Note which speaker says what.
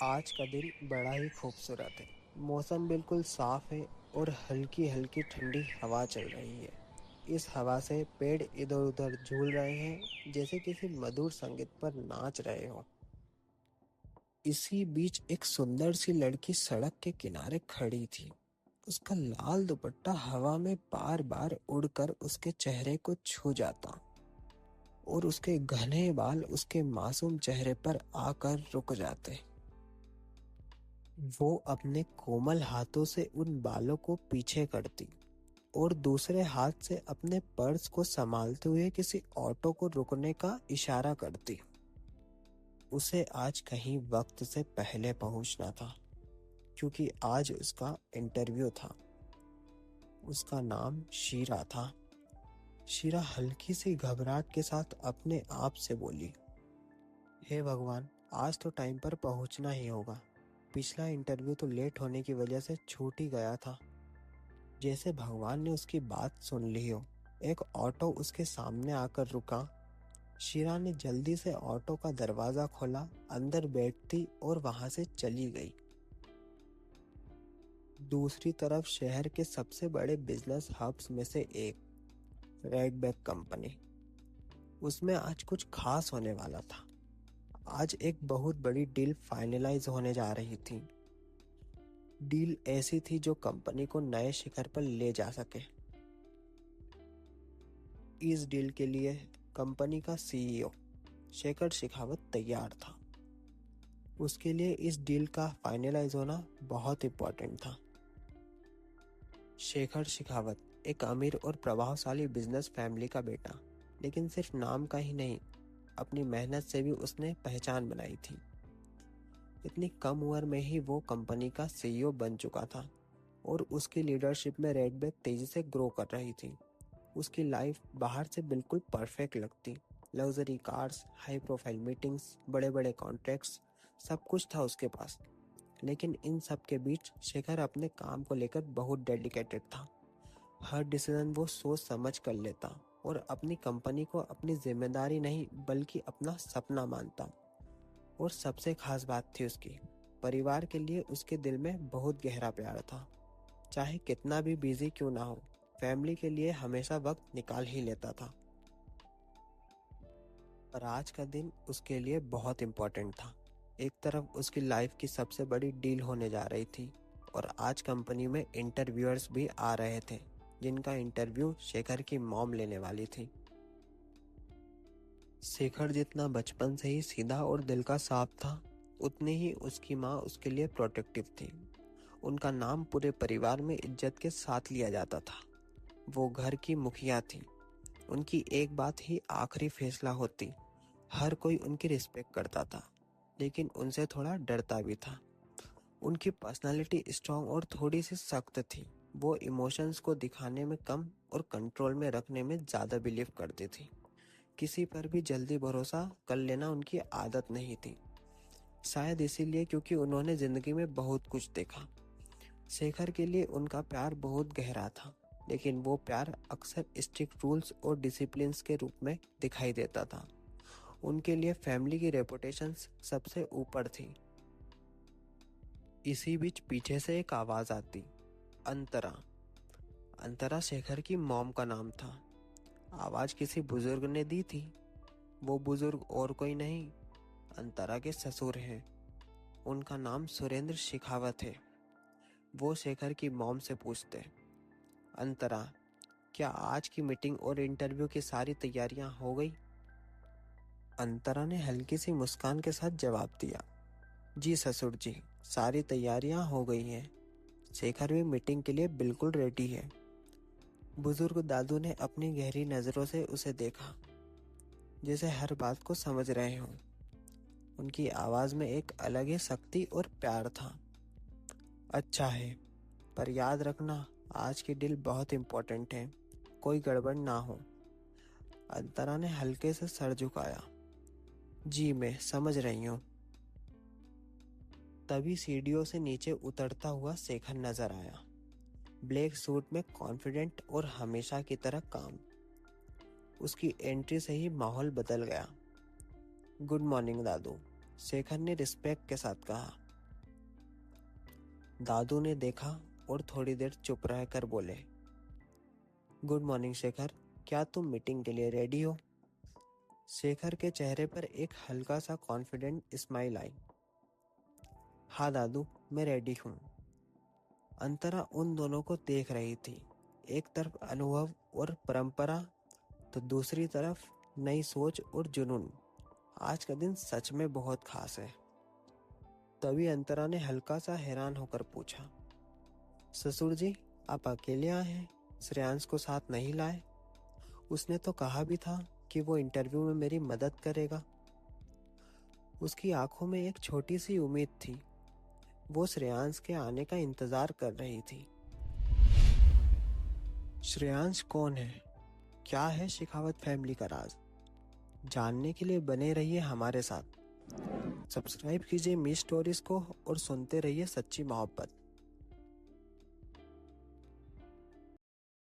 Speaker 1: आज का दिन बड़ा ही खूबसूरत है। मौसम बिल्कुल साफ है और हल्की हल्की ठंडी हवा चल रही है। इस हवा से पेड़ इधर उधर झूल रहे हैं, जैसे किसी मधुर संगीत पर नाच रहे हो। इसी बीच एक सुंदर सी लड़की सड़क के किनारे खड़ी थी। उसका लाल दुपट्टा हवा में बार बार उड़कर उसके चेहरे को छू जाता और उसके घने बाल उसके मासूम चेहरे पर आकर रुक जाते। वो अपने कोमल हाथों से उन बालों को पीछे करती और दूसरे हाथ से अपने पर्स को संभालते हुए किसी ऑटो को रुकने का इशारा करती। उसे आज कहीं वक्त से पहले पहुंचना था, क्योंकि आज उसका इंटरव्यू था। उसका नाम शीरा था। शीरा हल्की सी घबराहट के साथ अपने आप से बोली, हे भगवान, आज तो टाइम पर पहुंचना ही होगा। पिछला इंटरव्यू तो लेट होने की वजह से छूट ही गया था। जैसे भगवान ने उसकी बात सुन ली हो, एक ऑटो उसके सामने आकर रुका। शीरा ने जल्दी से ऑटो का दरवाजा खोला, अंदर बैठती और वहां से चली गई। दूसरी तरफ शहर के सबसे बड़े बिजनेस हब्स में से एक, रेड बैग कंपनी, उसमें आज कुछ खास होने वाला था। आज एक बहुत बड़ी डील फाइनलाइज होने जा रही थी। डील ऐसी थी जो कंपनी को नए शिखर पर ले जा सके। इस डील के लिए कंपनी का सीईओ शेखर शेखावत तैयार था। उसके लिए इस डील का फाइनलाइज होना बहुत इंपॉर्टेंट था। शेखर शेखावत एक अमीर और प्रभावशाली बिजनेस फैमिली का बेटा, लेकिन सिर्फ नाम का ही नहीं, अपनी मेहनत से भी उसने पहचान बनाई थी। इतनी कम उम्र में ही वो कंपनी का सीईओ बन चुका था और उसकी लीडरशिप में रेडबैक तेजी से ग्रो कर रही थी। उसकी लाइफ बाहर से बिल्कुल परफेक्ट लगती। Luxury cars, high profile meetings, बड़े बड़े कॉन्ट्रैक्ट्स, सब कुछ था उसके पास। लेकिन इन सब के बीच शेखर अपने काम को लेकर बहुत डेडिकेटेड था। हर डिसीजन वो सोच समझ कर लेता और अपनी कंपनी को अपनी जिम्मेदारी नहीं बल्कि अपना सपना मानता। और सबसे खास बात थी उसकी परिवार के लिए उसके दिल में बहुत गहरा प्यार था। चाहे कितना भी बिजी क्यों ना हो, फैमिली के लिए हमेशा वक्त निकाल ही लेता था। पर आज का दिन उसके लिए बहुत इम्पोर्टेंट था। एक तरफ उसकी लाइफ की सबसे बड़ी डील होने जा रही थी और आज कंपनी में इंटरव्यूअर्स भी आ रहे थे, जिनका इंटरव्यू शेखर की मॉम लेने वाली थी। शेखर जितना बचपन से ही सीधा और दिल का साफ था, उतनी ही उसकी माँ उसके लिए प्रोटेक्टिव थी। उनका नाम पूरे परिवार में इज्जत के साथ लिया जाता था। वो घर की मुखिया थी। उनकी एक बात ही आखिरी फैसला होती। हर कोई उनकी रिस्पेक्ट करता था, लेकिन उनसे थोड़ा डरता भी था। उनकी पर्सनालिटी स्ट्रांग और थोड़ी सी सख्त थी। वो इमोशंस को दिखाने में कम और कंट्रोल में रखने में ज़्यादा बिलीव करती थी। किसी पर भी जल्दी भरोसा कर लेना उनकी आदत नहीं थी। शायद इसीलिए क्योंकि उन्होंने जिंदगी में बहुत कुछ देखा। शेखर के लिए उनका प्यार बहुत गहरा था, लेकिन वो प्यार अक्सर स्ट्रिक्ट रूल्स और डिसिप्लिन के रूप में दिखाई देता था। उनके लिए फैमिली की रेपुटेशन सबसे ऊपर थी। इसी बीच पीछे से एक आवाज आती, अंतरा। अंतरा शेखर की मॉम का नाम था। आवाज किसी बुजुर्ग ने दी थी। वो बुजुर्ग और कोई नहीं, अंतरा के ससुर हैं। उनका नाम सुरेंद्र शेखावत है। वो शेखर की मॉम से पूछते, अंतरा, क्या आज की मीटिंग और इंटरव्यू की सारी तैयारियां हो गई? अंतरा ने हल्की सी मुस्कान के साथ जवाब दिया, जी ससुर जी, सारी तैयारियां हो गई हैं। शेखर भी मीटिंग के लिए बिल्कुल रेडी है। बुजुर्ग दादू ने अपनी गहरी नजरों से उसे देखा, जैसे हर बात को समझ रहे हों। उनकी आवाज में एक अलग ही शक्ति और प्यार था। अच्छा है, पर याद रखना, आज की डील बहुत इंपॉर्टेंट है, कोई गड़बड़ ना हो। अंतरा ने हल्के से सर झुकाया, जी मैं समझ रही हूँ। तभी सीढ़ियों से नीचे उतरता हुआ शेखर नजर आया। ब्लैक सूट में कॉन्फिडेंट और हमेशा की तरह काम। उसकी एंट्री से ही माहौल बदल गया। गुड मॉर्निंग दादू, शेखर ने रिस्पेक्ट के साथ कहा। दादू ने देखा और थोड़ी देर चुप रहकर बोले, गुड मॉर्निंग शेखर, क्या तुम मीटिंग के लिए रेडी हो? शेखर के चेहरे पर एक हल्का सा कॉन्फिडेंट स्माइल आई। हाँ दादू, मैं रेडी हूँ। अंतरा उन दोनों को देख रही थी। एक तरफ अनुभव और परंपरा, तो दूसरी तरफ नई सोच और जुनून। आज का दिन सच में बहुत खास है। तभी अंतरा ने हल्का सा हैरान होकर पूछा, ससुर जी, आप अकेले आए हैं, श्रेयांश को साथ नहीं लाए? उसने तो कहा भी था कि वो इंटरव्यू में मेरी मदद करेगा। उसकी आंखों में एक छोटी सी उम्मीद थी। वो श्रेयांश के आने का इंतजार कर रही थी। श्रेयांश कौन है? क्या है शेखावत फैमिली का राज? जानने के लिए बने रहिए हमारे साथ। सब्सक्राइब कीजिए मी स्टोरीज को और सुनते रहिए सच्ची मोहब्बत।